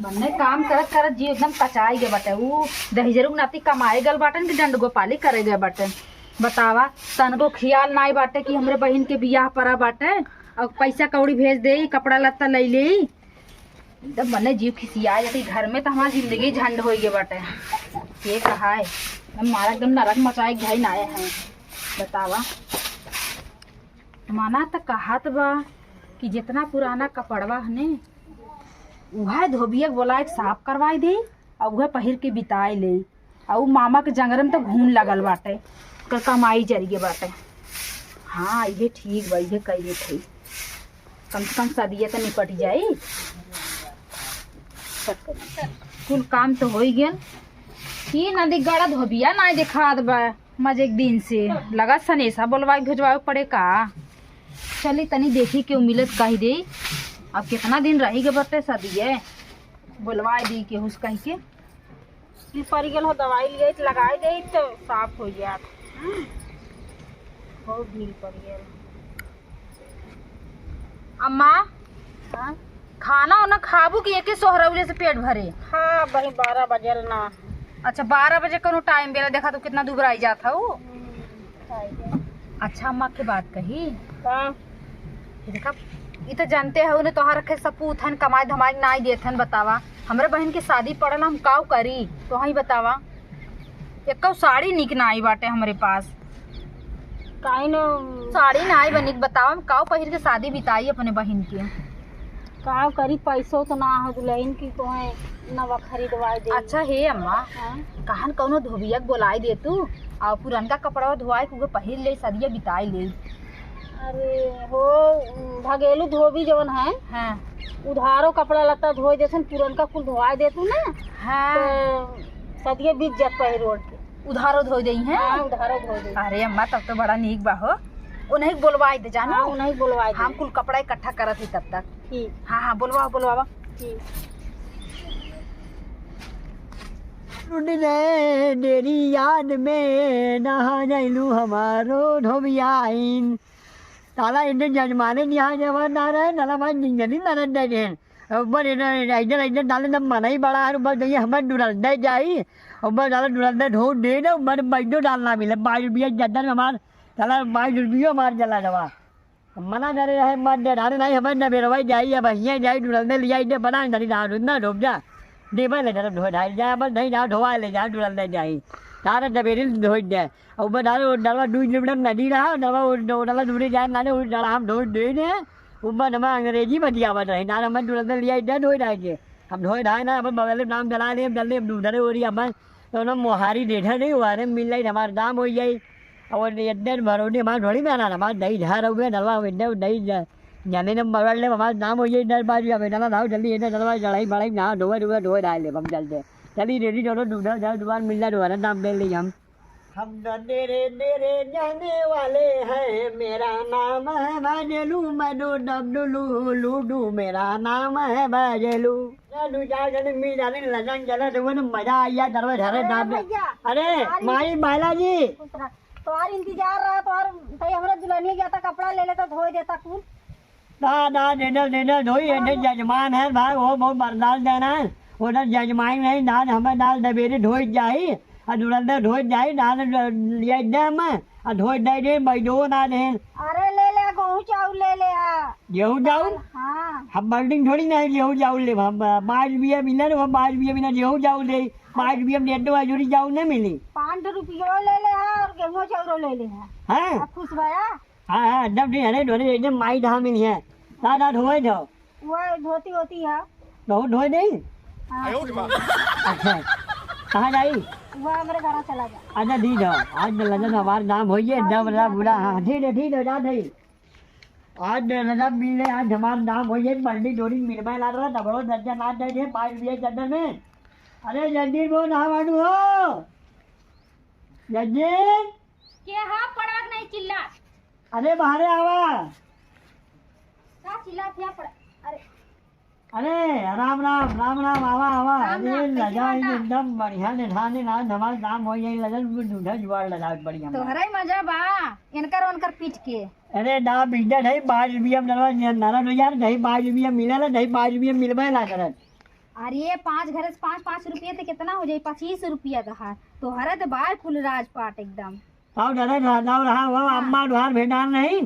बनने काम करत करत जी एकदम कचाई गए बाटे। ऊ दहिजरू नाती कमाए गल बाटन कि दंड गोपाली करे गए बाटे। बतावा तनको ख्याल नाई बाटे कि हमरे बहन के बियाह पड़ा बाटे और पैसा कौड़ी भेज दे, कपड़ा लत्ता ले ले। एकदम बने जीव खिसिया जाती घर में तो हमारी जिंदगी झंड हो गई बाटे। ये कहा है हमारा एकदम नरक मचाए घर ना आए हैं। बतावा माना तो कहा तो बा कि जितना पुराना कपड़वा है वह धोबिया बोला एक साफ करवाई दे और वह पहिर के बिताए ले। और मामा के जंगल में तो घूम लगल बाटे, कमाई जरिए बाटे। हाँ ये ठीक बा, ये कही ठीक, कम से कम सदिया तो निपट जाई। कुल काम तो हो ही गया। ये नदी गड़ा धोबिया ना दिखात बा मजे एक दिन से लगा सनेसा बोलवा भेजवा पड़े का। चली तनी देखी क्यों मिलत कही दे। अब कितना दिन रही के बटे सदिये बोलवा दी के हुस कही के पड़ गल हो। दवाई लिए लगाई दे तो साफ हो जात। बहुत भीड़ पड़ गया। अम्मा हाँ? खाना वाना खाबू कि एक सोहरौले से पेट भरे? हाँ भाई 12 बजल ना। अच्छा 12 बजे करो टाइम बेला देखा तो कितना दुबराई जाता हो। अच्छा अम्मा के बात कही देखा ये तो जानते हो ने तोहर रखे सपूत हन कमाई धमाई नाई देथन। बतावा हमरे बहन की शादी पड़ल हम काव करी तो ही बतावा। एक साड़ी निक ना आई बाटे हमरे पास। काहे न साड़ी ना आई बनिक बतावा हम काव पहिर के शादी बिताई अपने बहन की। काव करी पैसों तो ना हो दुल्हन की तो है नवा खरीदवाई दे। अच्छा हे अम्मा कहन कौनो धोबिया बोलाई दे तू और पुरनका कपड़ा धोआई के पहिर ले सदिया बिताई ले। अरे हो भगेलू धोबी जवन है हाँ उधारो कपड़ा लत्ता धोई देथन पुरनका कुल धोआई देतू ना। हाँ तो सदिये बीत जात पहिर रोड के उधारो धो दई है। हाँ उधारो धो दे। अरे अम्मा तब तो बड़ा नीक बा हो। उन्हें बोलवाई दे जानो। हाँ उन्हें बोलवाई दे। हम कुल कपड़ा इकट्ठा करत ही तब तक। ठीक हाँ हाँ बोलवा बोलवा ठीक। तेरी याद में नहा जैलू हमारो धोबियाइन ताला इधर जजमाने यहाँ जवान ना रहे नाला बात जिंदगी ना रह दे ऊपर इधर इधर डाले ना मना ही बड़ा है ऊपर ये हमारे डुरल जाई ऊपर डाला डुरल ढो दे ना ऊपर बैठो डालना मिले 22 रुपया जदन हमार ताला 22 रुपया हमार जला दवा मना करे रहे मत दे डाले नहीं हमारे न बेरवाई जाई अब यहाँ जाई डुरल ने लिया इधर बना नहीं डाल ना डूब जा देवा ले जा धो ढाई जा बस नहीं जा धोवा ले जा डुरल ले जाई तारा दबेरी धो दे ऊपर डालो डालवा 2 किलोमीटर नदी रहा डालवा डाला दूरी जाए ना डाला हम धो दे दे ऊपर हम अंग्रेजी में दिया रहे ना हम डुरल ने लिया इधर धो ढाई हम धो ढाई ना हम बगल में नाम डला ले डल दूधरे हो रही हम तो ना मोहारी डेढ़ा नहीं हुआ रे मिल रही हमारा दाम हो जाए और इधर भरोडी हमारे थोड़ी में आना हमारा दही झार हो गया डलवा इधर दही जाने न बगल ले हमारा दाम हो जाए इधर बाजू अब डाला धाव जल्दी इधर डलवा चढ़ाई बढ़ाई ना धोए धोए धोए डाल ले हम चलते चलिए रेडी दोनों दूधर झार दुबार मिल जाए दोबारा दाम ले ली हम डेरे डेरे जाने वाले हैं मेरा नाम है बाजेलू मधु डबडू लूडू मेरा नाम है बाजेलू दू चार जने मिल जाने लगन चला तो मजा आया दरवाजे झरे दाब अरे माई बाला जी तोहार इंतजार रहा तोहार तई हमरा दुल्हनिया गया था कपड़ा ले लेता धोई देता कुल ना देना धोई है जजमान है भाई वो बहुत बर्दाश्त देना है उधर जजमान नहीं दाल हमें दाल दबेरी धोई जाई और दुल्हन धोई जाई दाल लिया दम और धोई दे दे बैठो ना दे। अरे ले ले गेहूं चाउल ले ले गेहूँ चाउल हाँ हम बल्डिंग थोड़ी ना गेहूँ चाउल ले हम 5 रुपया मिले ना 5 रुपया मिला गेहूँ चाउल दे 5 रुपया में डेढ़ हजूरी चाउल नहीं मिली 5 रुपया ले ले और गेहूं चाउल ले ले हाँ खुश भया। हाँ एकदम ठीक है धोने एकदम माई ढहा मिली है दादा धोए दो वो धोती होती है बहुत धोए नहीं। अच्छा कहाँ जाई वो मेरे घर चला जा। अच्छा ठीक है आज लगन हमारा नाम हो गया एकदम बड़ा बुरा। हाँ ठीक है जा नहीं आज रजा मिले आज हमारा नाम हो गया बल्डी डोरी मिलवा ला रहा तबड़ो दर्जा ना दे 5 रुपया चंदन में। अरे जल्दी वो ना बाडू हो जल्दी के हाँ पड़ाक नहीं चिल्ला। अरे बाहरे आवा का चिल्ला क्या पड़ा। अरे अरे राम राम राम राम आवा आवा अरे लगा एकदम बढ़िया निधाने ना हमारा नाम हो गया लगन दूधा जुआड़ लगा बढ़िया तोहरा ही मजा बा इनकर उनकर पीट के। अरे ना बिगड़ है 5 रुपया नारा यार नहीं 5 रुपया मिला ना नहीं 5 रुपया मिलवा ना करत अरे 5 घरे से 5-5 रुपये तो कितना हो जाये? 25 रुपया कहा तो हरा तो बार कुल राजपाट एकदम। आओ डरे रहा हुआ अम्मा ढोर भेडार नहीं।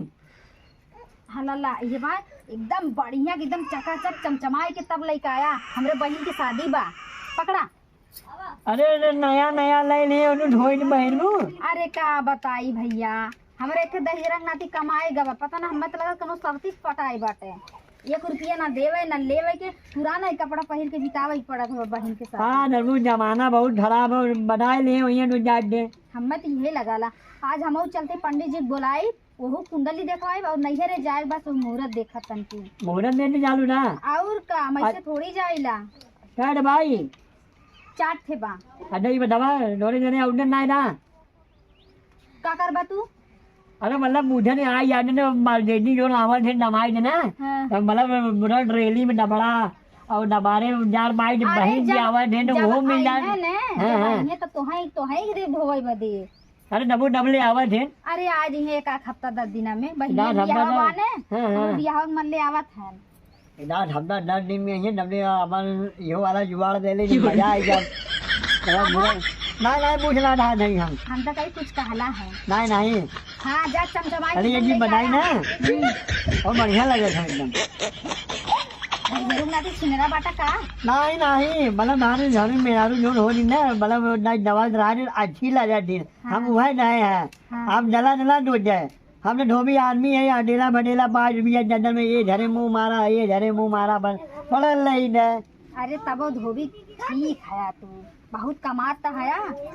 हला ये बात एकदम बढ़िया एकदम चकाचक चमचमाए के तब लेके आया। हमरे बहन की शादी बा, पकड़ा। अरे नया नया ले ले उन्हें ढोई बहन। अरे का बताई भैया, हमरे इतने दहेजरंग नाती कमाए गवा, पता ना हमें तो लगा कनो सख्ती पटाए बाटे। 1 रुपया ना देवे ना लेवे के, पुराना ही कपड़ा पहन के बितावे पड़त हो बहन के साथ। हाँ नरबू जमाना बहुत खराब है, बनाए लिए वही तो जाट दे। हमें तो यही लगाला आज हम चलते पंडित जी बुलाई, वो कुंडली देखवाई और नैहरे जाए बस मुहूर्त देखा तन की। मुहूर्त देने चालू ना और का मैसे थोड़ी जाइला। क्या भाई 4 थे बा। अरे ये बतावा डोरे जने आउट ना ना का करबा तू? अरे मतलब मुझे नहीं आई याद ने मालदेनी जो आवाज है नमाई देना। हाँ। मतलब मुरा रेली में डबड़ा और डबारे जार माई बहन की आवाज है तो वो मिल जाए। ये तो तोहाई रे धोवई बदे। अरे डबो डबले आवाज है। अरे आज ही 1 हफ्ता 10 दिन में बहन ना, बियाह ना। बाने। हाँ। बियाह मन ले आवत है। ना हफ्ता 10 दिन में ये डबले अपन यो वाला जुगाड़ दे ले मजा आई जब। नहीं पूछना था नहीं हम तो कहीं कुछ कहला है। नहीं हाँ जा चमचमाई। अरे ये जी बनाई ना और बढ़िया लगे था एकदम। जरूर ना छिनरा बाटा का। नहीं मतलब हमारे घर में मेरा जो हो रही ना मतलब दवा रहा अच्छी लगा दिन। हम वह नए हैं। आप जला डूब जाए। हमने धोबी आदमी है अडेला बडेला 5 रुपया जंगल में ये झरे मुँह मारा ये झरे मुँह मारा बस बड़ा नहीं है। अरे तब धोबी ठीक है, तू बहुत कमाता है।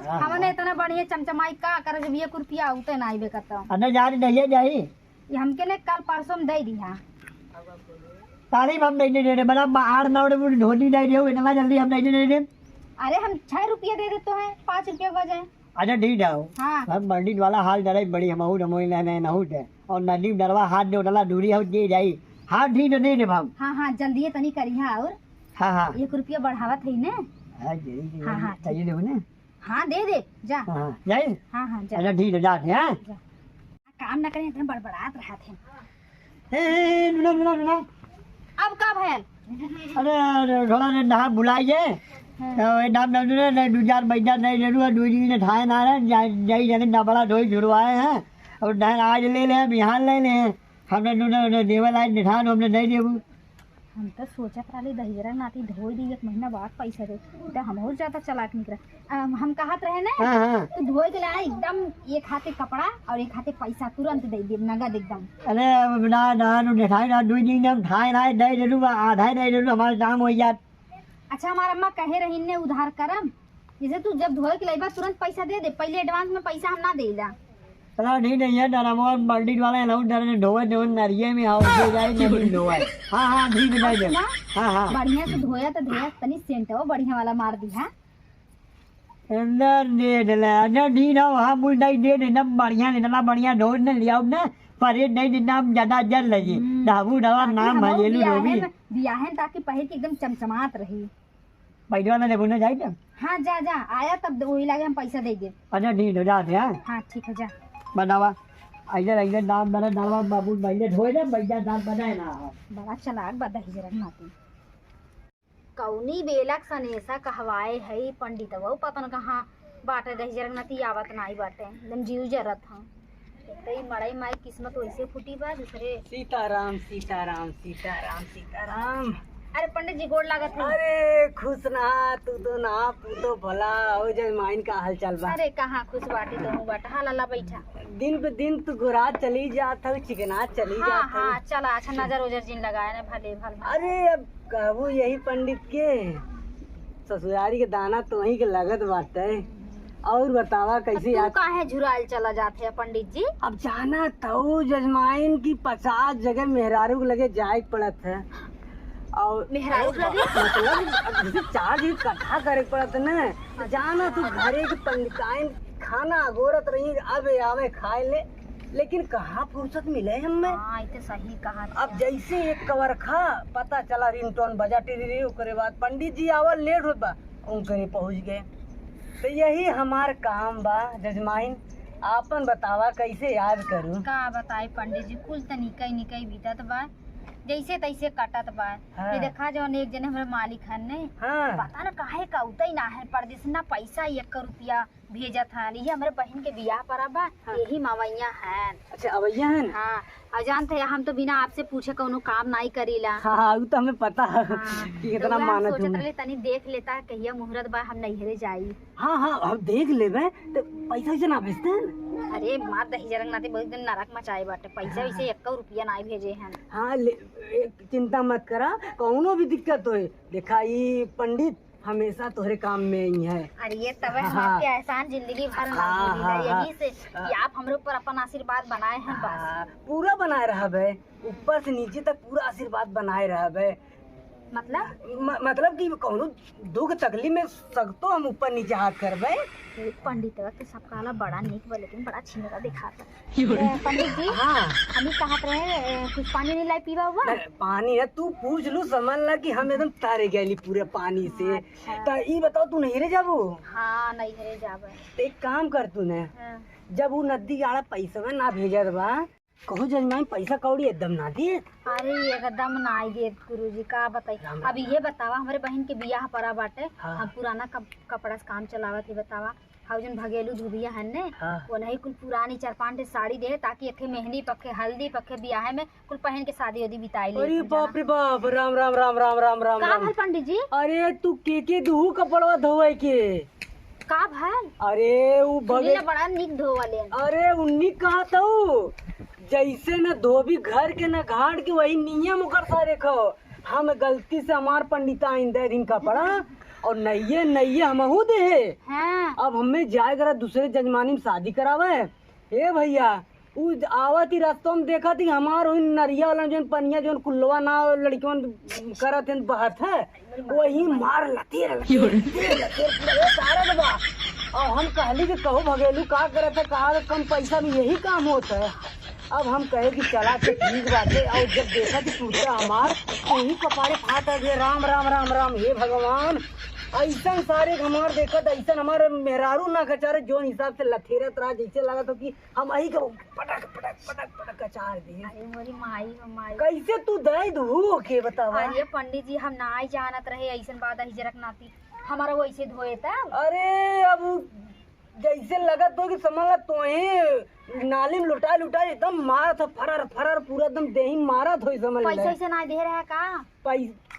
हमने इतना बढ़िया चमचमाई का कर जब 1 रुपया उते ना आइबे करता। अरे जा रही जाई ये हमके ने कल परसों में दे दिया। तारीफ हम नहीं दे रहे मतलब 8-9 ढोली नहीं रहे हो इतना जल्दी हम नहीं दे रहे। अरे हम 6 रुपया दे देते हैं 5 रुपया बजाय। अच्छा ठीक है। हाँ हम मंडी वाला हाल डराई बड़ी हम नहूट है और नदी डरवा हाथ दे डला दूरी हो दे जाई। हाँ ठीक है दे दे हम। हाँ जल्दी तनी करिहा और। हाँ 1 रुपया बढ़ावा थी ने। हाँ चाहिए देखो ना। हाँ दे जा। हाँ जाए। हाँ जा। अच्छा ठीक है जाते हैं। काम ना करें तो बड़बड़ात रहा थे। नुना अब का भैल? अरे थोड़ा ने नहा बुलाइए नाम ने 2-4 पैसा नहीं जरूर 2 दिन ठाए ना जाई जाने डबड़ा ढोई जुड़वाए हैं और आज ले ले बिहान ले ले हमने देवल आज निठान हमने नहीं देबू। हम तो सोचत रहे दहेजरा नाती धोई दी 1 महीना बाद पैसा दे तो हम और ज्यादा चलाक निकला। हम कहत रहे ना तो धोई के लाया एकदम 1 हाथे कपड़ा और 1 हाथे पैसा तुरंत दे दे नगद एकदम। अरे ना निठाई ना 2 दिन हम ठाए ना नहीं जरूर आधा नहीं जरूर हमारे काम हो जात। अच्छा हमारा अम्मा कहे रही ने उधार करम, जैसे तू जब धोए के लाइबा तुरंत पैसा दे दे, पहले एडवांस में पैसा हम ना देला। चलो ठीक है ये डरामोर मंडी वाले लोग डर ढोए जो नरिये में आओ दे जाए नहीं ढोए। हाँ ठीक है दे। हाँ बढ़िया से धोया तो धोया तनी सेंट हो बढ़िया वाला मार दी। हाँ अंदर दे देला अंदर दी ना वहाँ मुझ नहीं दे देना बढ़िया देना बढ़िया ढोल ने लिया ना परेड नहीं देना ज्यादा जल लगे ढाबू ढाबा नाम भजेलू धोबी दिया है ताकि पहले की एकदम चमचमात रही। पैसा वाला देखो ना जाए। हाँ जा आया तब वही लगे हम पैसा दे दे। अच्छा ठीक है जाते हैं। हाँ ठीक है जा बनावा इधर दाम बना डालवा बाबू पहले धोए ना पैसा दाम बनाए ना। बड़ा चलाक बा दहेजरा नाती। कौनी बेलक सनेसा कहवाए है पंडित वो पता न कहाँ बाटे दहेजरा नाती आवत नाई बाटे एकदम जीव जरत हाँ। कई मड़ई माई किस्मत वैसे फूटी बा दूसरे। सीताराम सीताराम सीताराम सीताराम। अरे पंडित जी गोड़ लागत है। अरे खुश ना तू तो ना तू तो भला हो जजमाइन का हाल चाल बा। अरे कहाँ खुश बाटी तो बाटा हाँ लल्ला बैठा। दिन पे दिन तू गोरा चली जात है चिकना चली हाँ जात है। हाँ चला अच्छा नजर उजर जिन लगाया ना भले भल। अरे अब कहबू यही पंडित के ससुरारी के दाना तो वही के लगत बाटे। और बतावा कैसे तू याद काहे झुराल चला जाते है पंडित जी? अब जाना तो जजमाइन की 50 जगह मेहरारू के लगे जाए पड़त है और मेहरारू लगे मतलब 4 दिन इकट्ठा करे पड़त न। जाना तू घरे के पंडिताइन खाना गोरत रही अब आवे खाए ले लेकिन कहाँ फुर्सत मिले हमें। हाँ इतने सही कहा। अब जैसे एक कवर खा पता चला रिंगटोन बजा टिरी ओकरे बाद पंडित जी आवा लेट होत बा उनकरे पहुँच गए। तो यही हमार काम बा जजमाइन आपन बतावा कैसे याद करूं। का बताए पंडित जी कुल तो निकई बीतत बा जैसे तैसे कटत बा। हाँ। ये देखा जौन एक जने हमारे मालिक हन ने, हाँ पता न काहे का उतई ना है परदेश ना पैसा 1 रुपया भेजत हन। ये हमारे बहन के बियाह पर बा, यही मवैया हन। अच्छा अवैया है। हाँ और जानते हैं हम तो बिना आपसे पूछे कोनो काम नहीं करीला। हाँ वो तो हमें पता है हाँ, कि तो कितना उहे हम मानत सोचत हूँ। रहे तनी देख लेता कहिया मुहूर्त बा हम नैहरे जाई। हाँ हाँ हम देख लेबे तो पैसा वैसे ना भेजते हैं। अरे मार दही जरंग नाते बहुत दिन नरक मचाए बाटे, पैसा वैसे 1 रुपया नहीं भेजे हन। हाँ चिंता मत करा, कौनो भी दिक्कत होए देखा ये पंडित हमेशा तोहरे काम में ही है। अरे ये तब हम हाँ। आपके एहसान जिंदगी भर ना हाँ, भूलिला। हाँ, यही से कि आप हमरे ऊपर अपन आशीर्वाद बनाए हैं बस। हाँ, पूरा बनाए रहा बे, ऊपर से नीचे तक पूरा आशीर्वाद बनाए रहा बे। मतलब कि कौनो दुख तकलीफ में सकतो हम ऊपर नीचे हाथ करबे। पंडित तो सब काला बड़ा निक बा लेकिन बड़ा छिनरा दिखाता। पंडित जी हाँ हम कहत रहे कुछ पानी नहीं लाई पीवा हुआ। पानी है तू पूछ लू, समझ ला कि हम एकदम तारे गए पूरे पानी से। अच्छा। तो ये बताओ तू नहीं रे जाबू? हाँ नैहरे जाबे। तो एक काम कर तू ने, जब वो नदी आड़ा पैसा में ना भेजत बा, कहो जजमान पैसा कौड़ी एकदम ना दिए। अरे एकदम नाई दे गुरुजी का बताई। अब ये बतावा हमारे बहन के बियाह पड़ा बाटे। हाँ। हम पुराना कपड़ा से काम चलावत ही बतावा। हाउ जन भगेलू धुबिया हन ने, हाँ। वो नहीं कुल पुरानी 4-5 साड़ी दे ताकि एथे मेहंदी पखे हल्दी पखे बियाह में कुल पहन के शादी वादी बिताई ले। अरे बाप रे बाप, राम राम राम राम राम राम का राम। भल पंडित जी? अरे तू के दूहू कपड़वा धोए के? का भल? अरे वो सुनी ना बड़ा निक धोवाले। अरे उन्नी कहा था जैसे न धोबी घर के न घाट के वही नियम ओकर सारे खो। हम गलती से हमार पंडिता आइंदा दिन कपड़ा और नइये हमहू दे है। हाँ। अब हमें जाए करा दूसरे जजमानी में शादी करावे। ए भैया उ आवत ही रास्तों में देखा थी हमार वही नरिया वाला जो पनिया जो कुल्लवा ना लड़कियों करत हैं बहत है वही मार लतीर सारा दबा। और हम कहली कि कहो भगेलू का करत है, कहा कम पैसा में यही काम होता है। अब हम कहे कि चला के ठीक बात है। और जब देखा कि टूटा हमार तो ही कपारे फाट गए। राम राम राम राम, हे भगवान ऐसा सारे हमार देखा ऐसा हमारे मेहरारू ना कचारे जो हिसाब से लथेरत रहा जैसे लगा तो कि हम यही को पटक पटक पटक पटक कचार दे। अरे मोरी माई कैसे तू दे दू के बतावा? अरे पंडित जी हम ना ही जानत रहे ऐसन बात ही जरक नाती हमारा वैसे धोए था। अरे अब जैसे लगा तो कि समझ ला तो नाली में लुटा एकदम मारा था फरर फरर पूरा एकदम देही मारा था समझ पैसा वैसे ना दे रहा का?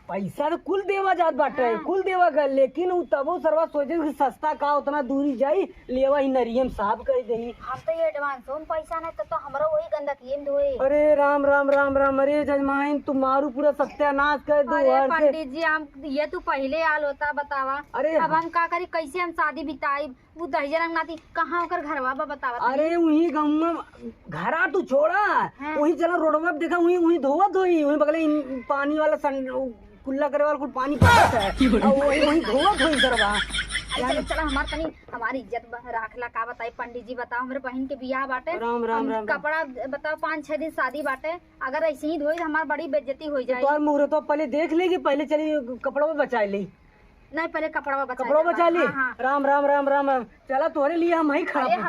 पैसा तो कुल देवा जात बाटे। हाँ। कुल देवा गए लेकिन वो तबो सरवा सोचे कि सस्ता का उतना दूरी जाई लेवा ही नरियम साहब कर दही। हम तो ये एडवांस में पैसा नहीं तो हमरा वही गंदा किए में धोए। अरे राम राम राम राम, अरे जजमान तुम्हारू पूरा सत्यानाश कर दो। अरे पंडित जी हम ये तो पहले आल होता बतावा। अरे अब हम का करी, कैसे हम शादी बिताई? वो दहिया रंग नाती कहाँ होकर घरवा बतावा। अरे वही गाँव में घरा तू छोड़ा। हाँ। वही चला रोडवा देखा वही धोवत होई वही बगले पानी वाला कुल्ला करे वाला कुल पानी पड़त है और वही धोवत होई सरवा। चला हमारी इज्जत राखला का बताई। पंडित जी बताओ हमारे बहन के बियाह बाटे। राम राम राम। कपड़ा बताओ 5-6 दिन शादी बाटे, अगर ऐसे ही धोई हमारी बड़ी बेइज्जती हो जाए। तो मुहूर्त तो पहले देख लेगी, पहले चली कपड़ों में बचा ली। नहीं पहले कपड़ा बचा ली। हाँ। राम राम राम राम राम। चला तुम्हारे लिए हम ही खड़ा। अरे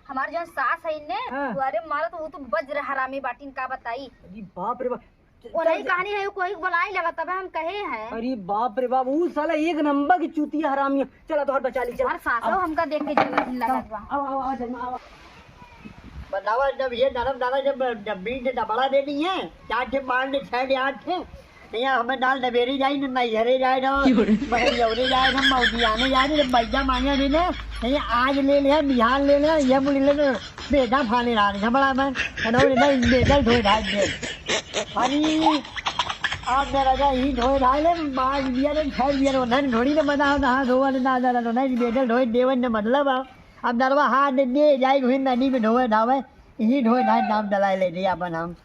हमार जो सास है ने। हाँ। अरे मारा तो वो तो वज्र हरामी बाटिन का बताई। अरे बाप रे बाप, वो नहीं कहानी है कोई बुलाई लगा तब हम कहे हैं। अरे बाप रे बाप वो साला एक नंबर की चूतिया हरामी। चला तो बचा ली। चला सासो हमका देख के जरूर लगा बा। आओ बतावा जब ये नरम दाना जब बीज दबड़ा देनी है 4 से 5 से 6 से 8 से यहाँ हमें दाल नवेरी जाए न नैहरे जाए न बहरे जाए न मौदियाने जाए जब बैजा मांगे भी ना ये आज ले लिया बिहार ले लिया ये मुड़ी ले बेटा फाने रहा है बड़ा मैं बेटा धोए ढाई दे अरे आप मेरा जा ही धोए ढाई ले बाज दिया ने खैर दिया नो नहीं घोड़ी ने बना ना धोवा ने ना ना नहीं बेटा धोए देवन ने मतलब अब नरवा हाथ दे जाए घुई नदी में धोए ढावे यही धोए ढाई नाम डलाए ले दिया अपन हम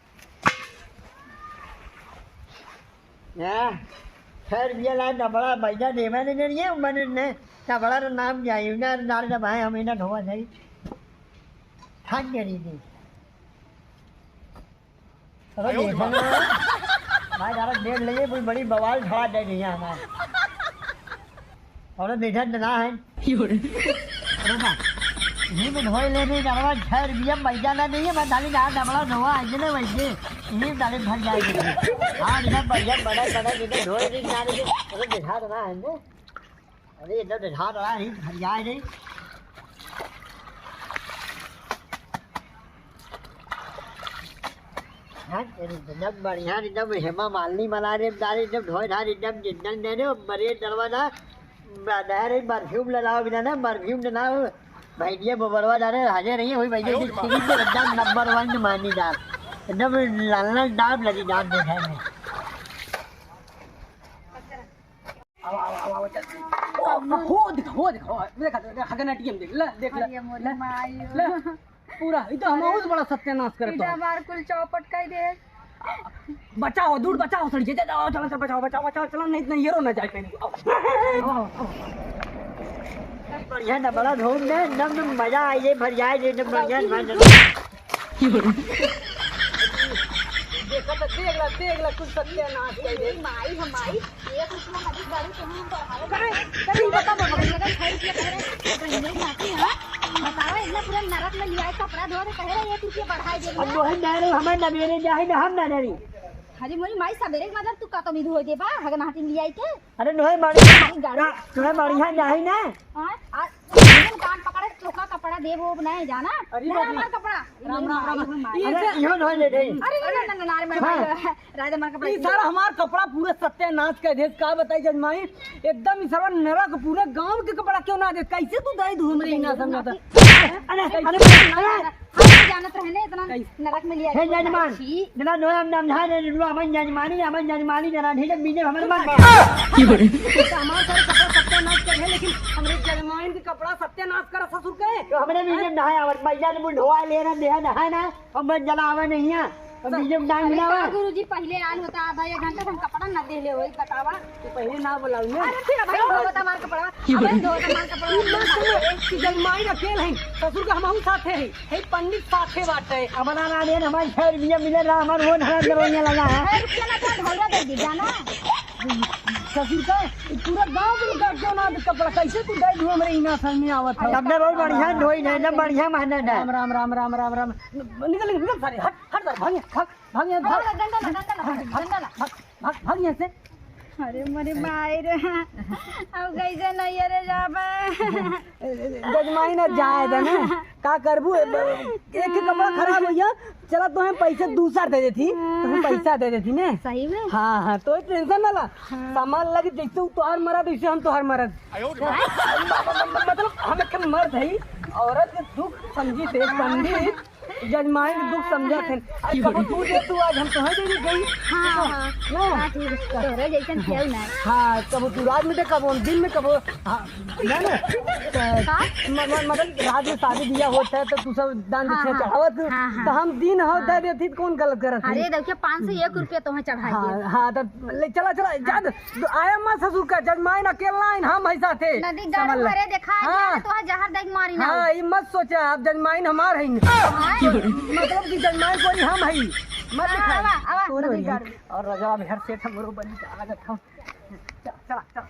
खैर दिया ला डबड़ा बैजा देवा ने नहीं है मैंने ने डबड़ा का नाम जाई ना नार जब है हम इना धोवा नहीं थक गई थी अरे देखो भाई यार देख लेंगे कोई बड़ी बवाल खड़ा दे रही है हमारे और देखा ना है यही में धोई ले रही डबला 6 रुपया पैसा ना नहीं है मैं डाली ना डबला धोआ आइए ना वैसे यही डाले भर जाएगी हाँ इधर बढ़िया बड़ा बड़ा जिधर धोई रही ना रही अरे दिखा रहा है ना अरे इधर दिखा रहा है भर जाए नहीं एकदम बढ़िया एकदम हेमा मालिनी बना रहे डाले एकदम धोए धार एकदम जिंदन दे रहे बड़े दरवाजा डाले परफ्यूम लगाओ बिना ना परफ्यूम लगाओ भैया बबरवा डाले हाजिर नहीं हुई भैया एकदम नंबर 1 मानी डाल एकदम लाल लाल डाल लगी डाल देखा है हो देखा हगन एटीएम देख ले पूरा ये तो हम बहुत बड़ा सत्यानाश करते हैं हमार कुल चौपट कर दे बचाओ दूर बचाओ सड़ी जेते चलो चलो बचाओ चलो नहीं ये रो ना जाए कहीं बढ़िया ना बड़ा धूम ने एकदम मजा आई जे भर जाए जे एकदम बढ़िया देख ला कुछ सत्यानाश कर दे माई हमारी एक रुपया मत गाड़ी तो हम तो बता दो मगर 6 रुपया कह रहे नहीं जाती है बताओ इतना पूरा नरक में लिया कपड़ा धो रहे कह रहे 1 रुपया बढ़ाई दे अब दोहन डाले हमें नबेरे जाए ना हम ना डरी हरी मोरी माई सबेरे मतलब तू का तो नहीं धो दे बा हगन हाथी में लिया के अरे नोए बढ़िया तुम्हें बढ़िया जाए ना आज कान पकड़े चोखा कपड़ा दे वो बनाए जाना अरे ना हमारा कपड़ा राम अरे यो धो ले दे अरे ना ना मेरे भाई राजा मार कपड़ा ये सारा हमार कपड़ा पूरे सत्यानाश कर दे का बताई जजमाई एकदम ही सर्व नरक पूरे गांव के कपड़ा क्यों ना दे कैसे तू दही धूम रही ना समझा था अरे जानत रहने इतना नरक में लिया हे जजमान जना नोए हम नाम झाए ने रुआ मन जजमानी जना ढेले बीने हमर मन हमारा सारा कपड़ा सत्यानाश कर है लेकिन हमरे जजमान के कपड़ा सत्यानाश कर ससुर के तो हमने बीने नहाए और मैया ने ढोआ ले रहा देहा नहाए ना और मैं जलावे नहीं है अब बीने डांग मिलावा गुरुजी पहले आल होता आधा 1 घंटा हम कपड़ा न दे ले होई बतावा तू पहले ना बुलाऊ ने अरे फिर भाई धोता मार कपड़ा अबे धोता मार कपड़ा एक जजमाई अकेले हैं ससुर के हमहू साथे है पंडित साथे बाटे हमारा ना दे हमारे 6 रुपया मिले रहा हमार वो नहा दरोइया लगा है 6 रुपया ना तो ढोला दे दी जाना ससुर का पूरा गांव के लोग क्यों ना कपड़ा कैसे तू दे धूम रही ना समझ में आवत है सबने बहुत बढ़िया धोई ने एकदम बढ़िया मेहनत है राम निकल सारे हट भाग यहाँ से अरे मेरे माई रे अब कैसे नहीं रे जाबे जजमाई ना जाए था ना का करबू एक कपड़ा खराब हो गया चला तो हम पैसे दूसरा दे देती तो हम पैसा दे देती ने सही में हाँ तो टेंशन ना ला सामान लगे जैसे तोहार मरद वैसे हम तोहार मरद मतलब हम एक मर्द है औरत के दुख समझी थे पंडित जजमाई के दुख समझा थे कब तू दे तू आज हम तोहे दे गई हां ठीक है तोरे जैसन क्यों ना हाँ कब तू रात में दे कब दिन में कब ना मतलब रात में शादी बियाह होता है तो तू सब दान दक्षिणा चढ़ावत तो हम दिन हो दे देती कौन गलत करत अरे देखिए 501 रुपया तुम्हें चढ़ाई हाँ तो चला जाद आया मत ससुर का जजमाइन अकेला हम है साथे नदी गाड़ी भरे देखा है तो जहर देख मारी ना हाँ ये मत सोचा आप जजमाइन हमार है मतलब कि जजमाइन कोई हम है मत दिखाई और रजा बिहार सेठ हमरो बनी चला चला